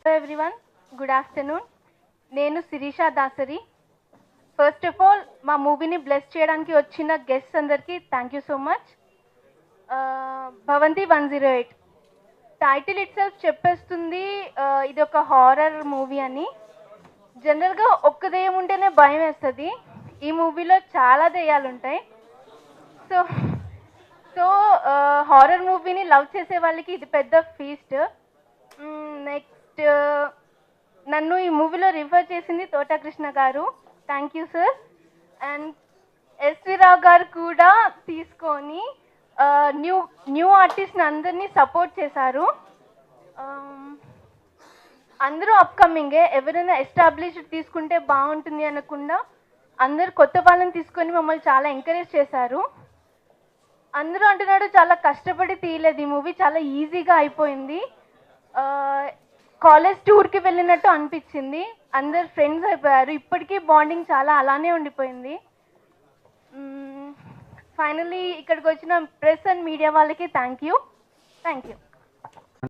Hello everyone, good afternoon. నేను Shirisha Dasari. First of all మా మూవీని బ్లెస్ చేయడానికి వచ్చిన గెస్ట్స్ అందరికీ థ్యాంక్ యూ సో మచ్. భవంతి 108 టైటిల్ ఇట్ సెల్ఫ్ చెప్పేస్తుంది ఇది ఒక హారర్ మూవీ అని. జనరల్గా ఒక్క దెయ్యం ఉంటేనే భయం వేస్తుంది, ఈ మూవీలో చాలా దెయ్యాలు ఉంటాయి. సో సో హారర్ మూవీని లవ్ చేసే వాళ్ళకి ఇది పెద్ద ఫీస్ట్. నెక్స్ట్ నన్ను ఈ మూవీలో రిఫర్ చేసింది తోట కృష్ణ గారు, thank you sir. And S V Rao గారు కూడా తీసుకొని న్యూ ఆర్టిస్ట్ని అందరినీ సపోర్ట్ చేశారు. అందరూ అప్కమింగే, ఎవరైనా ఎస్టాబ్లిష్డ్ తీసుకుంటే బాగుంటుంది అనకుండా అందరు కొత్త వాళ్ళని తీసుకొని మమ్మల్ని చాలా ఎంకరేజ్ చేశారు. అందరూ అంటున్నాడు చాలా కష్టపడి తీయలేదు, ఈ మూవీ చాలా ఈజీగా అయిపోయింది, కాలేజ్ టూర్కి వెళ్ళినట్టు అనిపించింది, అందరు ఫ్రెండ్స్ అయిపోయారు, ఇప్పటికీ బాండింగ్ చాలా అలానే ఉండిపోయింది. ఫైనల్లీ ఇక్కడికి వచ్చిన ప్రెస్ అండ్ మీడియా వాళ్ళకి థ్యాంక్ యూ.